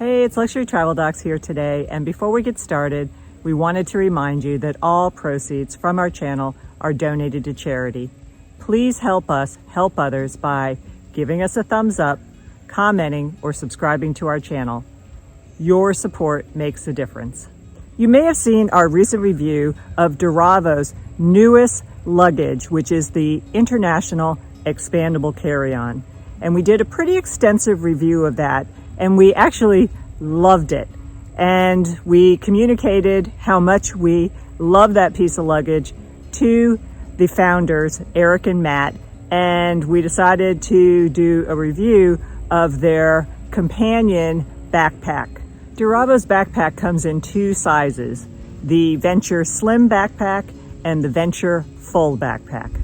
Hey, it's Luxury Travel Docs here today, and before we get started, we wanted to remind you that all proceeds from our channel are donated to charity. Please help us help others by giving us a thumbs up, commenting, or subscribing to our channel. Your support makes a difference. You may have seen our recent review of Duravo's newest luggage, which is the International Expandable Carry-On. And we did a pretty extensive review of that, and we actually loved it. And we communicated how much we love that piece of luggage to the founders, Eric and Matt, and we decided to do a review of their companion backpack. Duravo's backpack comes in two sizes, the Venture Slim backpack and the Venture Full backpack.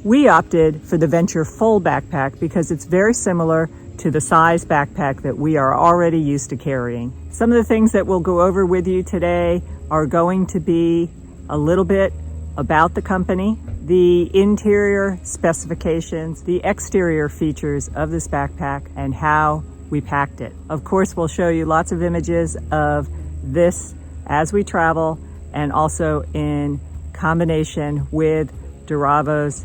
We opted for the Venture Full backpack because it's very similar to the size backpack that we are already used to carrying. Some of the things that we'll go over with you today are going to be a little bit about the company, the interior specifications, the exterior features of this backpack, and how we packed it. Of course, we'll show you lots of images of this as we travel, and also in combination with Duravo's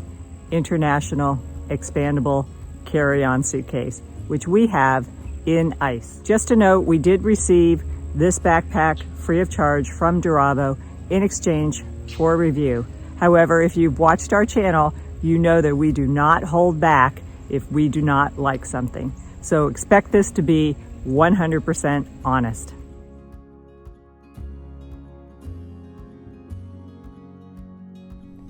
International Expandable Carry-On Suitcase, which we have in ice. Just a note, we did receive this backpack free of charge from Duravo in exchange for a review. However, if you've watched our channel, you know that we do not hold back if we do not like something. So expect this to be 100% honest.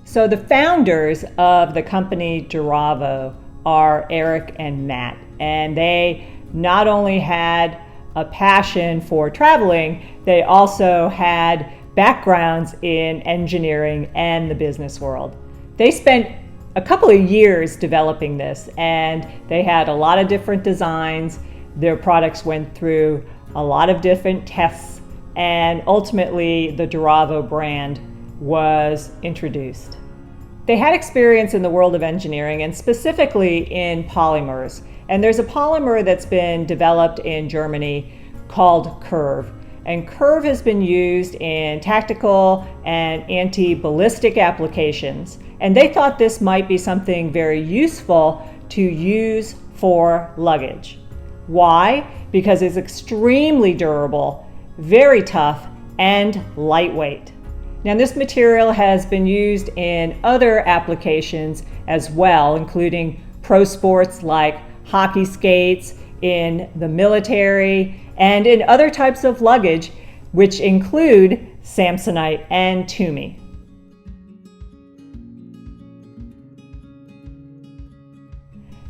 So the founders of the company Duravo are Eric and Matt, and they not only had a passion for traveling, they also had backgrounds in engineering and the business world. They spent a couple of years developing this, and they had a lot of different designs. Their products went through a lot of different tests, and ultimately the Duravo brand was introduced. They had experience in the world of engineering, and specifically in polymers. And there's a polymer that's been developed in Germany called Curve. And Curve has been used in tactical and anti-ballistic applications. And they thought this might be something very useful to use for luggage. Why? Because it's extremely durable, very tough, and lightweight. Now, this material has been used in other applications as well, including pro sports like hockey skates, in the military, and in other types of luggage, which include Samsonite and Tumi.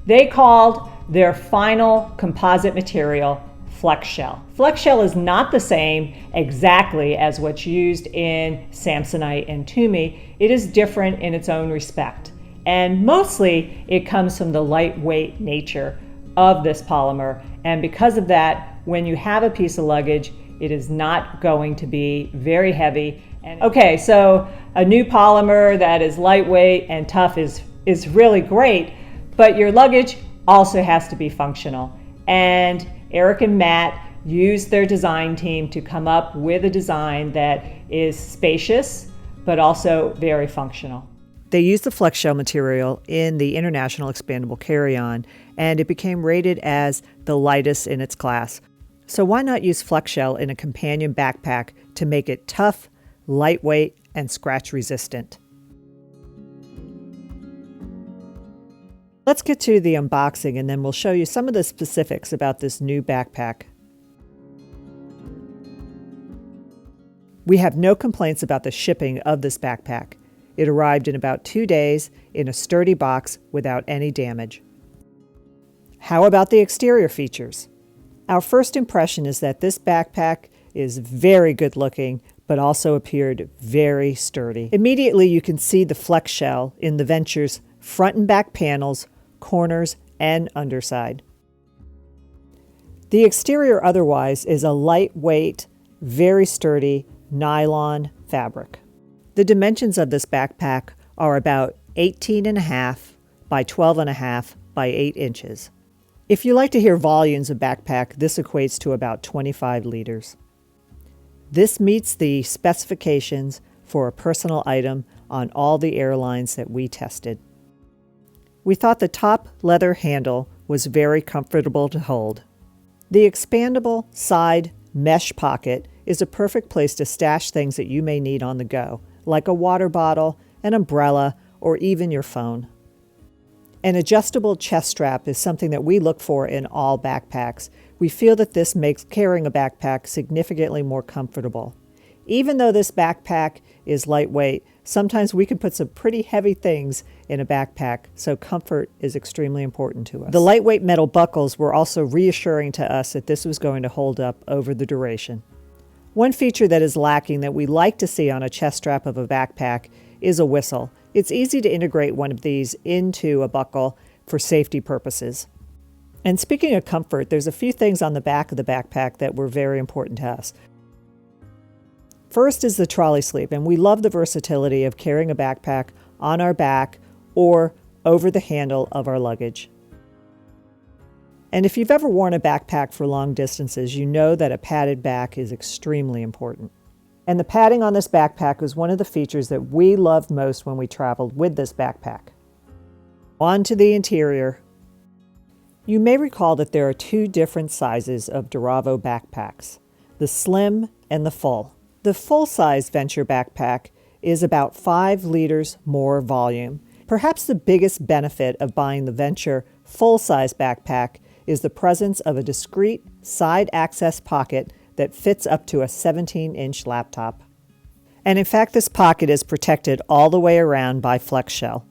They called their final composite material FlexShell. FlexShell is not the same exactly as what's used in Samsonite and Tumi. It is different in its own respect. And mostly it comes from the lightweight nature of this polymer. And because of that, when you have a piece of luggage, it is not going to be very heavy. And okay, so a new polymer that is lightweight and tough is really great, but your luggage also has to be functional. And Eric and Matt used their design team to come up with a design that is spacious, but also very functional. They used the FlexShell material in the International Expandable Carry-On, and it became rated as the lightest in its class. So why not use FlexShell in a companion backpack to make it tough, lightweight, and scratch resistant? Let's get to the unboxing, and then we'll show you some of the specifics about this new backpack. We have no complaints about the shipping of this backpack. It arrived in about 2 days in a sturdy box without any damage. How about the exterior features? Our first impression is that this backpack is very good looking, but also appeared very sturdy. Immediately you can see the FlexShell in the Venture's front and back panels, corners, and underside. The exterior otherwise is a lightweight, very sturdy nylon fabric. The dimensions of this backpack are about 18.5 by 12.5 by 8 inches. If you like to hear volumes of backpack, this equates to about 25 liters. This meets the specifications for a personal item on all the airlines that we tested. We thought the top leather handle was very comfortable to hold. The expandable side mesh pocket is a perfect place to stash things that you may need on the go, like a water bottle, an umbrella, or even your phone. An adjustable chest strap is something that we look for in all backpacks. We feel that this makes carrying a backpack significantly more comfortable. Even though this backpack is lightweight, sometimes we can put some pretty heavy things in a backpack, so comfort is extremely important to us. The lightweight metal buckles were also reassuring to us that this was going to hold up over the duration. One feature that is lacking that we like to see on a chest strap of a backpack is a whistle. It's easy to integrate one of these into a buckle for safety purposes. And speaking of comfort, there's a few things on the back of the backpack that were very important to us. First is the trolley sleeve, and we love the versatility of carrying a backpack on our back or over the handle of our luggage. And if you've ever worn a backpack for long distances, you know that a padded back is extremely important. And the padding on this backpack was one of the features that we loved most when we traveled with this backpack. On to the interior. You may recall that there are two different sizes of Duravo backpacks, the slim and the full. The full-size Venture backpack is about 5 liters more volume. Perhaps the biggest benefit of buying the Venture full-size backpack is the presence of a discrete side access pocket that fits up to a 17-inch laptop. And in fact, this pocket is protected all the way around by FlexShell.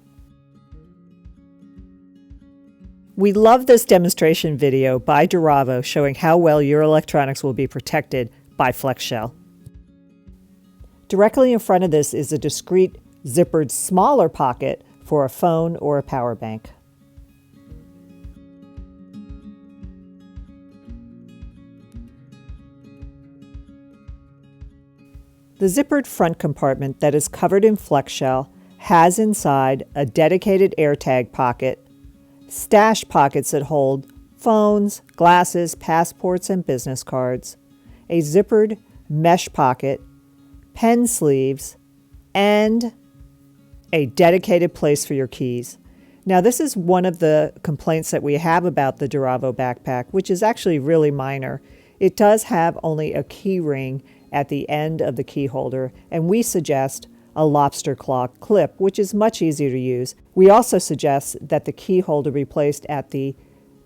We love this demonstration video by Duravo showing how well your electronics will be protected by FlexShell. Directly in front of this is a discrete zippered smaller pocket for a phone or a power bank. The zippered front compartment that is covered in FlexShell has inside a dedicated AirTag pocket, stash pockets that hold phones, glasses, passports, and business cards, a zippered mesh pocket, pen sleeves, and a dedicated place for your keys. Now, this is one of the complaints that we have about the Duravo backpack, which is actually really minor. It does have only a key ring at the end of the key holder, and we suggest a lobster claw clip, which is much easier to use. We also suggest that the key holder be placed at the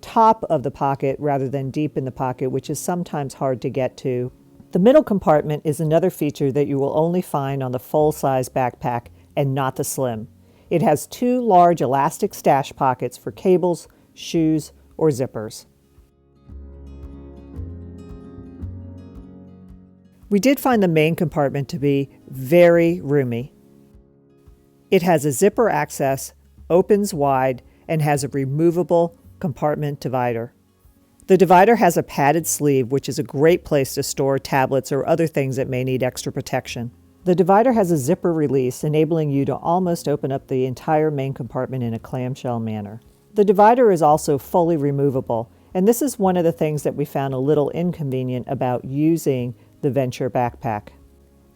top of the pocket rather than deep in the pocket, which is sometimes hard to get to. The middle compartment is another feature that you will only find on the full-size backpack and not the slim. It has 2 large elastic stash pockets for cables, shoes, or zippers. We did find the main compartment to be very roomy. It has a zipper access, opens wide, and has a removable compartment divider. The divider has a padded sleeve, which is a great place to store tablets or other things that may need extra protection. The divider has a zipper release, enabling you to almost open up the entire main compartment in a clamshell manner. The divider is also fully removable, and this is one of the things that we found a little inconvenient about using the Venture backpack.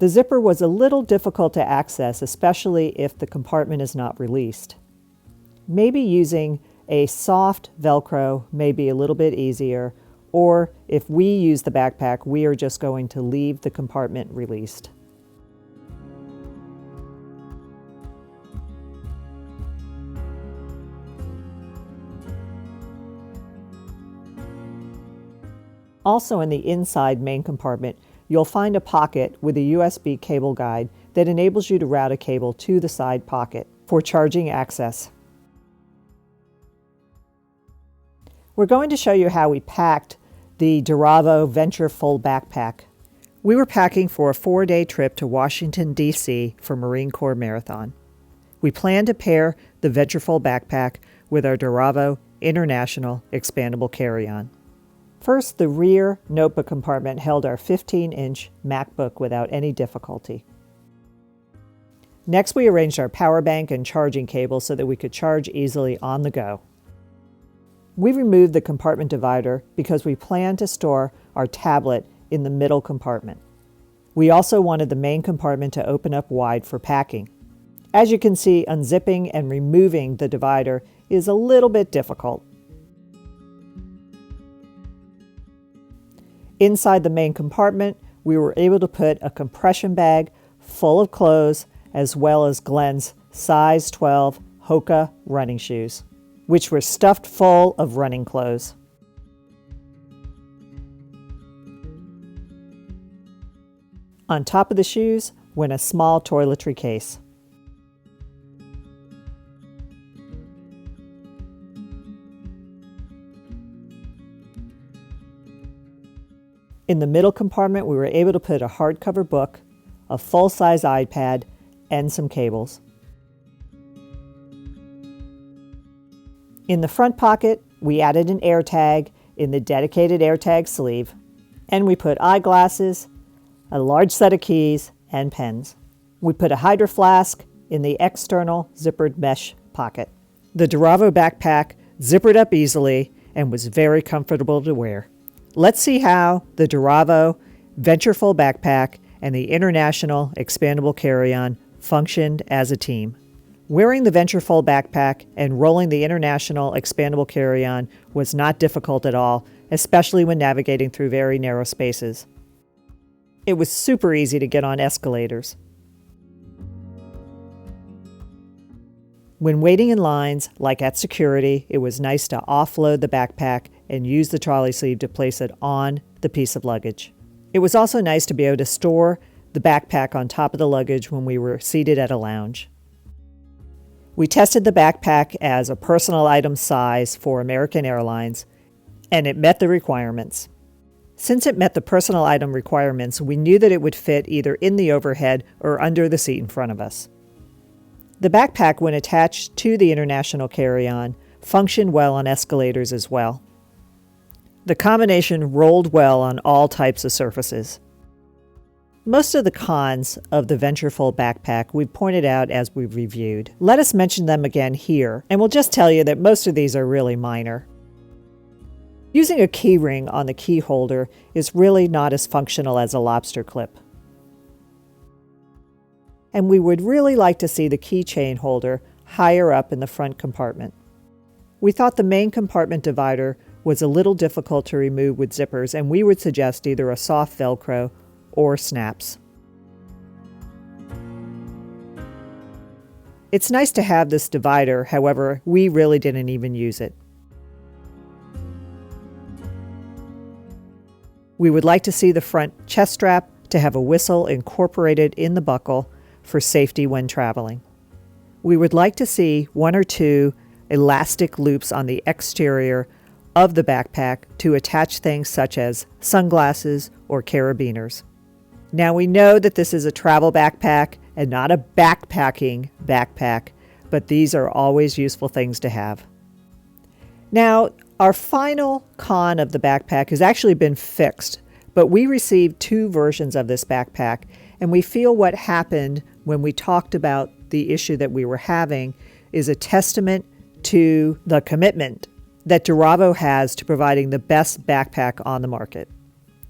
The zipper was a little difficult to access, especially if the compartment is not released. Maybe using a soft Velcro may be a little bit easier, or if we use the backpack, we are just going to leave the compartment released. Also in the inside main compartment, you'll find a pocket with a USB cable guide that enables you to route a cable to the side pocket for charging access. We're going to show you how we packed the Duravo Venture Full Backpack. We were packing for a 4-day trip to Washington, D.C. for Marine Corps Marathon. We planned to pair the Venture Full Backpack with our Duravo International Expandable Carry-On. First, the rear notebook compartment held our 15-inch MacBook without any difficulty. Next, we arranged our power bank and charging cable so that we could charge easily on the go. We removed the compartment divider because we plan to store our tablet in the middle compartment. We also wanted the main compartment to open up wide for packing. As you can see, unzipping and removing the divider is a little bit difficult. Inside the main compartment, we were able to put a compression bag full of clothes as well as Glenn's size 12 Hoka running shoes, which were stuffed full of running clothes. On top of the shoes went a small toiletry case. In the middle compartment, we were able to put a hardcover book, a full-size iPad, and some cables. In the front pocket, we added an AirTag in the dedicated AirTag sleeve, and we put eyeglasses, a large set of keys, and pens. We put a Hydro Flask in the external zippered mesh pocket. The Duravo backpack zippered up easily and was very comfortable to wear. Let's see how the Duravo Ventureful backpack and the International Expandable Carry-On functioned as a team. Wearing the Ventureful backpack and rolling the International Expandable Carry-On was not difficult at all, especially when navigating through very narrow spaces. It was super easy to get on escalators. When waiting in lines, like at security, it was nice to offload the backpack and use the trolley sleeve to place it on the piece of luggage. It was also nice to be able to store the backpack on top of the luggage when we were seated at a lounge. We tested the backpack as a personal item size for American Airlines, and it met the requirements. Since it met the personal item requirements, we knew that it would fit either in the overhead or under the seat in front of us. The backpack, when attached to the International Carry-On, functioned well on escalators as well. The combination rolled well on all types of surfaces. Most of the cons of the Ventureful backpack we've pointed out as we've reviewed. Let us mention them again here, and we'll just tell you that most of these are really minor. Using a key ring on the key holder is really not as functional as a lobster clip. And we would really like to see the keychain holder higher up in the front compartment. We thought the main compartment divider was a little difficult to remove with zippers, and we would suggest either a soft Velcro or snaps. It's nice to have this divider, however, we really didn't even use it. We would like to see the front chest strap to have a whistle incorporated in the buckle for safety when traveling. We would like to see 1 or 2 elastic loops on the exterior of the backpack to attach things such as sunglasses or carabiners. Now we know that this is a travel backpack and not a backpacking backpack, but these are always useful things to have. Now, our final con of the backpack has actually been fixed, but we received 2 versions of this backpack, and we feel what happened when we talked about the issue that we were having is a testament to the commitment that Duravo has to providing the best backpack on the market.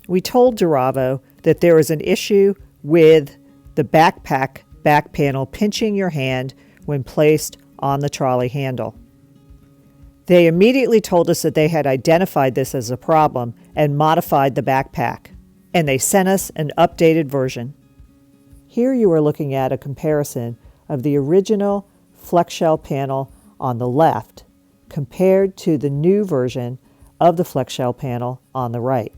We told Duravo that there was an issue with the backpack back panel pinching your hand when placed on the trolley handle. They immediately told us that they had identified this as a problem and modified the backpack, and they sent us an updated version. Here you are looking at a comparison of the original FlexShell panel on the left compared to the new version of the FlexShell panel on the right.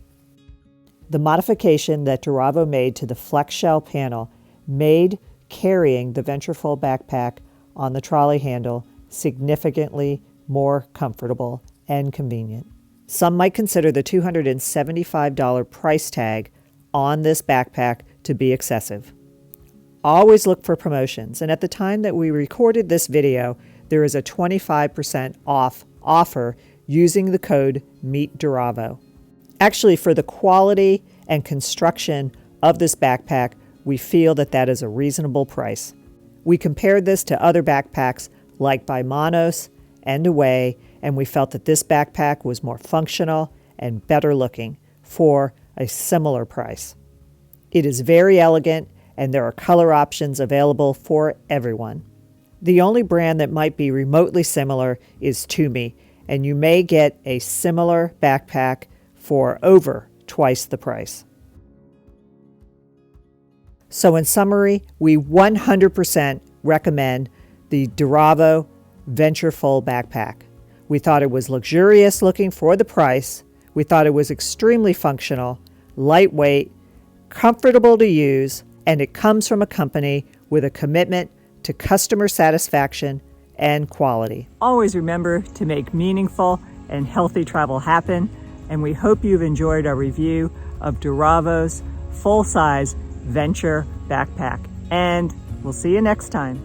The modification that Duravo made to the FlexShell panel made carrying the Ventureful backpack on the trolley handle significantly more comfortable and convenient. Some might consider the $275 price tag on this backpack to be excessive. Always look for promotions, and at the time that we recorded this video, there is a 25% off offer using the code MEETDuravo. Actually, for the quality and construction of this backpack, we feel that that is a reasonable price. We compared this to other backpacks like by Manos and Away, and we felt that this backpack was more functional and better looking for a similar price. It is very elegant, and there are color options available for everyone. The only brand that might be remotely similar is Tumi, and you may get a similar backpack for over twice the price. So in summary, we 100% recommend the Duravo Ventureful backpack. We thought it was luxurious looking for the price. We thought it was extremely functional, lightweight, comfortable to use, and it comes from a company with a commitment to customer satisfaction and quality. Always remember to make meaningful and healthy travel happen, and we hope you've enjoyed our review of Duravo's full-size Venture backpack. And we'll see you next time.